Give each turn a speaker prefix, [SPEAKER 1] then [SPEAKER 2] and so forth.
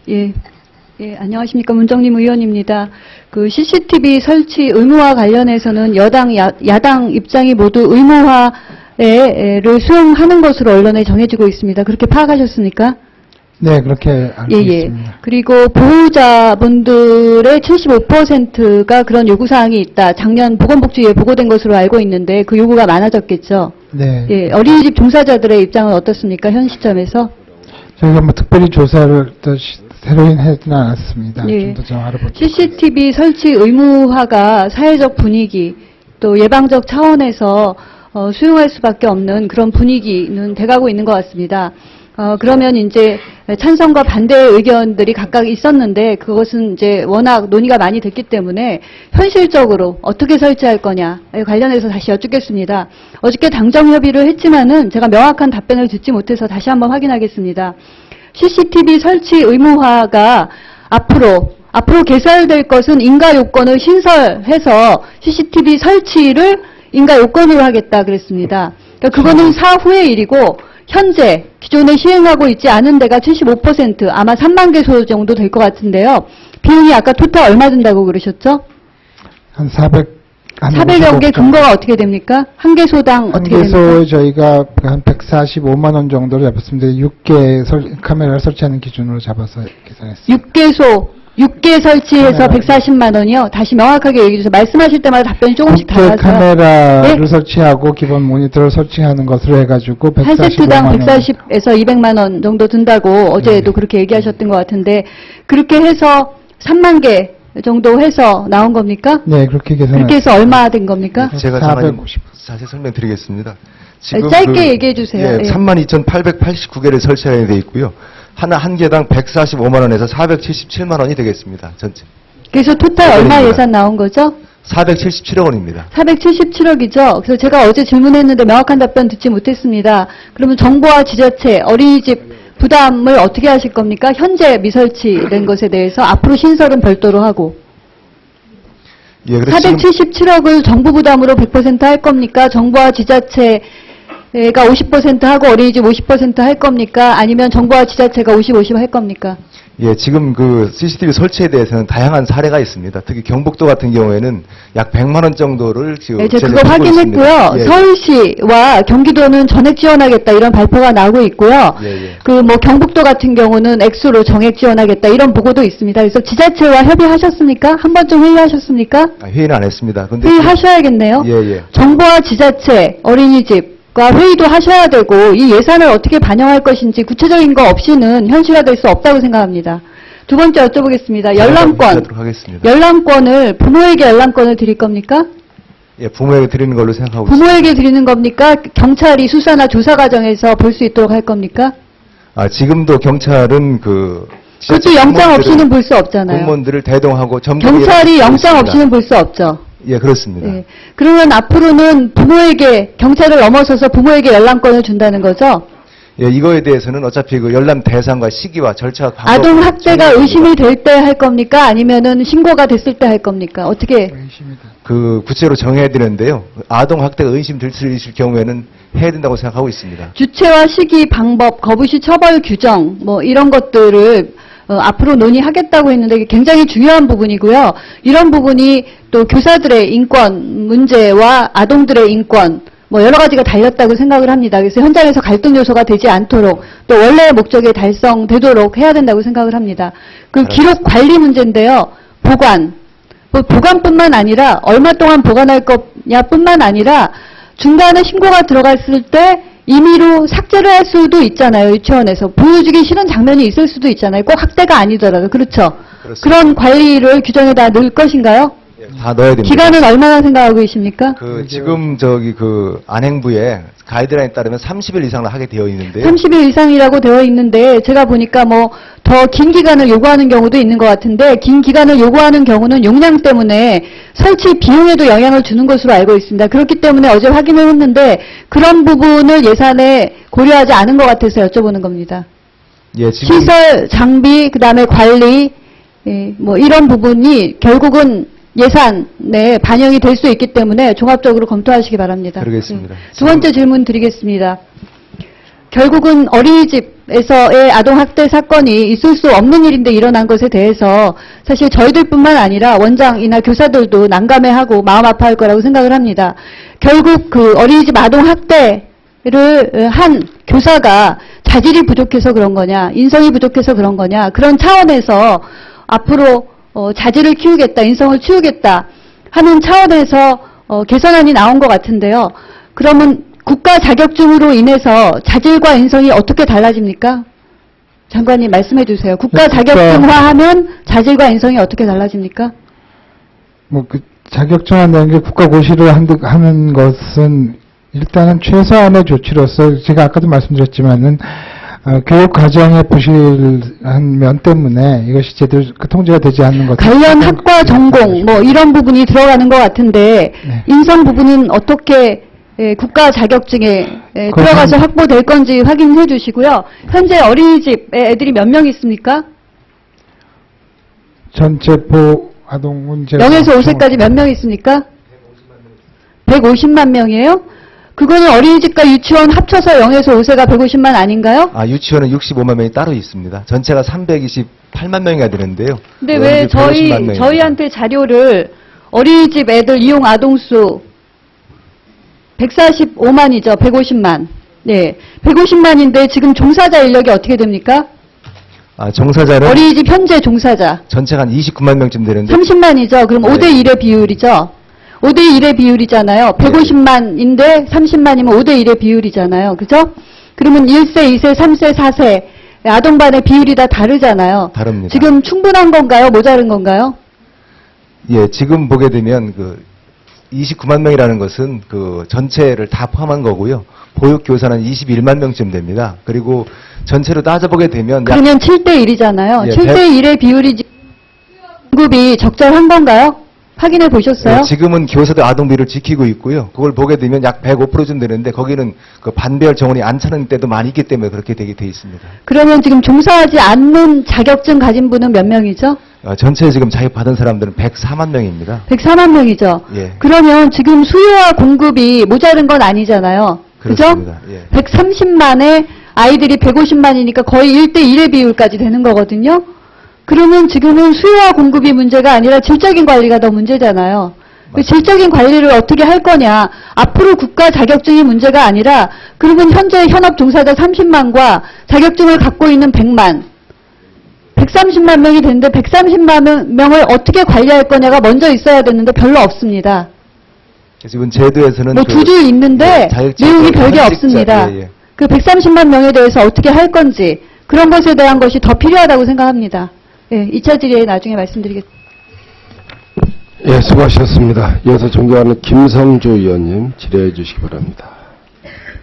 [SPEAKER 1] 예. 예, 안녕하십니까. 문정림 의원입니다. 그 CCTV 설치 의무화 관련해서는 여당, 야당 입장이 모두 의무화를 수용하는 것으로 언론에 전해지고 있습니다. 그렇게 파악하셨습니까?
[SPEAKER 2] 네, 그렇게 알고 있습니다.
[SPEAKER 1] 그리고 보호자분들의 75%가 그런 요구사항이 있다. 작년 보건복지위에 보고된 것으로 알고 있는데 그 요구가 많아졌겠죠?
[SPEAKER 2] 네.
[SPEAKER 1] 예, 어린이집 종사자들의 입장은 어떻습니까? 현 시점에서?
[SPEAKER 2] 저희가 뭐 특별히 조사를 또 새로 하지는 않았습니다.
[SPEAKER 1] 예.
[SPEAKER 2] 좀 더 좀 알아보도록
[SPEAKER 1] CCTV 설치 의무화가 사회적 분위기 또 예방적 차원에서 수용할 수밖에 없는 그런 분위기는 돼가고 있는 것 같습니다. 그러면 이제 찬성과 반대의 의견들이 각각 있었는데 그것은 이제 워낙 논의가 많이 됐기 때문에 현실적으로 어떻게 설치할 거냐에 관련해서 다시 여쭙겠습니다. 어저께 당정 협의를 했지만은 제가 명확한 답변을 듣지 못해서 다시 한번 확인하겠습니다. CCTV 설치 의무화가 앞으로 개설될 것은 인가 요건을 신설해서 CCTV 설치를 인가 요건으로 하겠다 그랬습니다. 그러니까 그거는 사후의 일이고 현재 기존에 시행하고 있지 않은 데가 75% 아마 3만 개소 정도 될 것 같은데요. 비용이 아까 토탈 얼마 든다고 그러셨죠?
[SPEAKER 2] 한 400여
[SPEAKER 1] 개 근거가 어떻게 됩니까? 한 개소당 어떻게 됩니까?
[SPEAKER 2] 한 개소에 저희가 한 145만 원 정도를 잡았습니다. 6개 카메라를 설치하는 기준으로 잡아서 계산했습니다.
[SPEAKER 1] 6개 설치해서 140만 원이요? 다시 명확하게 얘기해 주세요. 말씀하실 때마다 답변이 조금씩 달라서요.
[SPEAKER 2] 6개 카메라를
[SPEAKER 1] 네?
[SPEAKER 2] 설치하고 기본 모니터를 설치하는 것으로 해가지고 145만
[SPEAKER 1] 한 세트당
[SPEAKER 2] 원.
[SPEAKER 1] 140에서 200만 원 정도 든다고 어제도 그렇게 얘기하셨던 것 같은데 그렇게 해서 3만 개 정도 해서 나온 겁니까?
[SPEAKER 2] 네, 그렇게 계산했습니다.
[SPEAKER 1] 그렇게 해서 얼마 된 겁니까?
[SPEAKER 3] 제가
[SPEAKER 2] 450.
[SPEAKER 3] 자세히 설명드리겠습니다.
[SPEAKER 1] 짧게 얘기해 주세요.
[SPEAKER 3] 예,
[SPEAKER 1] 예.
[SPEAKER 3] 32,889개를 설치하게 돼 있고요. 한 개당 145만 원에서 477만 원이 되겠습니다. 전체.
[SPEAKER 1] 그래서 토탈 얼마 예산 나온 거죠?
[SPEAKER 3] 477억 원입니다.
[SPEAKER 1] 477억이죠. 그래서 제가 어제 질문했는데 명확한 답변 듣지 못했습니다. 그러면 정부와 지자체, 어린이집 부담을 어떻게 하실 겁니까? 현재 미설치된 것에 대해서 앞으로 신설은 별도로 하고.
[SPEAKER 3] 예, 그래서
[SPEAKER 1] 477억을 정부 부담으로 100% 할 겁니까? 정부와 지자체가 50% 하고 어린이집 50% 할 겁니까? 아니면 정부와 지자체가 50, 50 할 겁니까?
[SPEAKER 3] 예, 지금 그 CCTV 설치에 대해서는 다양한 사례가 있습니다. 특히 경북도 같은 경우에는 약 100만 원 정도를 지금
[SPEAKER 1] 네, 제가 그거 확인했고요.
[SPEAKER 3] 예,
[SPEAKER 1] 서울시와 경기도는 전액 지원하겠다 이런 발표가 나오고 있고요.
[SPEAKER 3] 예.
[SPEAKER 1] 그 뭐 경북도 같은 경우는 액수로 정액 지원하겠다 이런 보고도 있습니다. 그래서 지자체와 협의하셨습니까? 한 번쯤 회의하셨습니까?
[SPEAKER 3] 회의는 안 했습니다. 근데
[SPEAKER 1] 회의하셔야겠네요.
[SPEAKER 3] 예.
[SPEAKER 1] 정부와 지자체, 어린이집과 회의도 하셔야 되고 이 예산을 어떻게 반영할 것인지 구체적인 거 없이는 현실화될 수 없다고 생각합니다. 두 번째 여쭤보겠습니다. 열람권.
[SPEAKER 3] 하겠습니다.
[SPEAKER 1] 열람권을 부모에게 열람권을 드릴 겁니까?
[SPEAKER 3] 예, 부모에게 드리는 걸로 생각하고 있습니다.
[SPEAKER 1] 부모에게 드리는 겁니까? 경찰이 수사나 조사 과정에서 볼 수 있도록 할 겁니까?
[SPEAKER 3] 지금도 경찰은
[SPEAKER 1] 그것도 영장 없이는 볼 수 없잖아요.
[SPEAKER 3] 공무원들을 대동하고
[SPEAKER 1] 경찰이 영장 없이는 볼 수 없죠.
[SPEAKER 3] 예, 그렇습니다.
[SPEAKER 1] 예. 그러면 앞으로는 부모에게 경찰을 넘어서서 부모에게 열람권을 준다는 거죠?
[SPEAKER 3] 예, 이거에 대해서는 어차피 그 열람 대상과 시기와 절차 방법
[SPEAKER 1] 아동 학대가 의심이 될 때 할 겁니까? 아니면은 신고가 됐을 때 할 겁니까? 어떻게?
[SPEAKER 3] 구체로 정해야 되는데요. 아동 학대가 의심될 경우에는 해야 된다고 생각하고 있습니다.
[SPEAKER 1] 주체와 시기, 방법, 거부시 처벌 규정 뭐 이런 것들을 앞으로 논의하겠다고 했는데 이게 굉장히 중요한 부분이고요. 이런 부분이 또 교사들의 인권 문제와 아동들의 인권 뭐 여러 가지가 달렸다고 생각을 합니다. 그래서 현장에서 갈등 요소가 되지 않도록 또 원래의 목적에 달성되도록 해야 된다고 생각을 합니다. 그 기록 관리 문제인데요. 보관뿐만 아니라 얼마 동안 보관할 거냐뿐만 아니라 중간에 신고가 들어갔을 때 임의로 삭제를 할 수도 있잖아요. 유치원에서. 보여주기 싫은 장면이 있을 수도 있잖아요. 꼭 학대가 아니더라도. 그렇죠?
[SPEAKER 3] 그렇습니다.
[SPEAKER 1] 그런 관리를 규정에다 넣을 것인가요?
[SPEAKER 3] 다 넣어야 됩니다.
[SPEAKER 1] 기간은 얼마나 생각하고 계십니까?
[SPEAKER 3] 지금 안행부에 가이드라인에 따르면 30일 이상을 하게 되어 있는데요.
[SPEAKER 1] 30일 이상이라고 되어 있는데 제가 보니까 뭐 더 긴 기간을 요구하는 경우도 있는 것 같은데 긴 기간을 요구하는 경우는 용량 때문에 설치 비용에도 영향을 주는 것으로 알고 있습니다. 그렇기 때문에 어제 확인을 했는데 그런 부분을 예산에 고려하지 않은 것 같아서 여쭤보는 겁니다.
[SPEAKER 3] 예, 지금
[SPEAKER 1] 시설, 장비, 그다음에 관리 뭐 이런 부분이 결국은 예산에 반영이 될 수 있기 때문에 종합적으로 검토하시기 바랍니다.
[SPEAKER 3] 그러겠습니다.
[SPEAKER 1] 두 번째 질문 드리겠습니다. 결국은 어린이집에서의 아동학대 사건이 있을 수 없는 일인데 일어난 것에 대해서 사실 저희들뿐만 아니라 원장이나 교사들도 난감해하고 마음 아파할 거라고 생각을 합니다. 결국 그 어린이집 아동학대를 한 교사가 자질이 부족해서 그런 거냐, 인성이 부족해서 그런 거냐, 그런 차원에서 앞으로 자질을 키우겠다, 인성을 키우겠다 하는 차원에서 개선안이 나온 것 같은데요. 그러면 국가 자격증으로 인해서 자질과 인성이 어떻게 달라집니까? 장관님 말씀해 주세요. 국가 자격증화하면 자질과 인성이 어떻게 달라집니까?
[SPEAKER 2] 그 자격증한다는 게 국가고시를 하는 것은 일단은 최소한의 조치로서 제가 아까도 말씀드렸지만은 교육 과정의 부실한 면 때문에 이것이 제대로 통제가 되지 않는 것
[SPEAKER 1] 관련 학과 전공 뭐 이런 부분이 들어가는 것 같은데
[SPEAKER 2] 네.
[SPEAKER 1] 인성 부분은 어떻게 국가 자격증에 들어가서 확보될 건지 확인해 주시고요. 현재 어린이집에 애들이 몇 명 있습니까?
[SPEAKER 2] 전체 아동 문제
[SPEAKER 1] 0에서 5세까지 몇 명 있습니까? 150만 명이에요? 그거는 어린이집과 유치원 합쳐서 0에서 5세가 150만 아닌가요?
[SPEAKER 3] 유치원은 65만 명이 따로 있습니다. 전체가 328만 명이나 되는데요.
[SPEAKER 1] 근데 왜
[SPEAKER 3] 150만 명입니다.
[SPEAKER 1] 저희한테 자료를 어린이집 애들 이용 아동수 145만이죠. 150만. 네. 150만인데 지금 종사자 인력이 어떻게 됩니까?
[SPEAKER 3] 종사자는
[SPEAKER 1] 어린이집 현재 종사자.
[SPEAKER 3] 전체가 한 29만 명쯤 되는데
[SPEAKER 1] 30만이죠. 그럼
[SPEAKER 3] 네.
[SPEAKER 1] 5대1의 비율이죠. 5대1의 비율이잖아요. 150만인데 30만이면 5대1의 비율이잖아요. 그죠? 그러면 1세, 2세, 3세, 4세 아동반의 비율이 다 다르잖아요.
[SPEAKER 3] 다릅니다.
[SPEAKER 1] 지금 충분한 건가요? 모자른 건가요?
[SPEAKER 3] 예, 지금 보게 되면 29만 명이라는 것은 그 전체를 다 포함한 거고요. 보육교사는 21만 명쯤 됩니다. 그리고 전체로 따져보게 되면
[SPEAKER 1] 그러면 7대1이잖아요.
[SPEAKER 3] 예,
[SPEAKER 1] 7대1의 비율이 공급이 적절한 건가요? 확인해 보셨어요?
[SPEAKER 3] 네, 지금은 교사들 아동비를 지키고 있고요. 그걸 보게 되면 약 105%쯤 되는데 거기는 그 반배열 정원이 안 차는 때도 많이 있기 때문에 그렇게 되게 돼 있습니다.
[SPEAKER 1] 그러면 지금 종사하지 않는 자격증 가진 분은 몇 명이죠?
[SPEAKER 3] 전체 지금 자격받은 사람들은 104만 명입니다.
[SPEAKER 1] 104만 명이죠.
[SPEAKER 3] 예.
[SPEAKER 1] 그러면 지금 수요와 공급이 모자른 건 아니잖아요. 그죠?
[SPEAKER 3] 그렇습니다. 예.
[SPEAKER 1] 130만에 아이들이 150만이니까 거의 1대1의 비율까지 되는 거거든요. 그러면 지금은 수요와 공급이 문제가 아니라 질적인 관리가 더 문제잖아요. 그 질적인 관리를 어떻게 할 거냐. 앞으로 국가 자격증이 문제가 아니라 그러면 현재 현업 종사자 30만과 자격증을 갖고 있는 100만, 130만 명이 되는데 130만 명을 어떻게 관리할 거냐가 먼저 있어야 되는데 별로 없습니다.
[SPEAKER 3] 지금 제도에서는
[SPEAKER 1] 뭐 두 줄 있는데
[SPEAKER 3] 자격증
[SPEAKER 1] 내용이 별게
[SPEAKER 3] 현직자,
[SPEAKER 1] 없습니다.
[SPEAKER 3] 예, 예.
[SPEAKER 1] 그 130만 명에 대해서 어떻게 할 건지 그런 것에 대한 것이 더 필요하다고 생각합니다. 예, 2차 질의에 나중에 말씀드리겠습니다.
[SPEAKER 4] 예, 수고하셨습니다. 이어서 존경하는 김성조 의원님 질의해 주시기 바랍니다.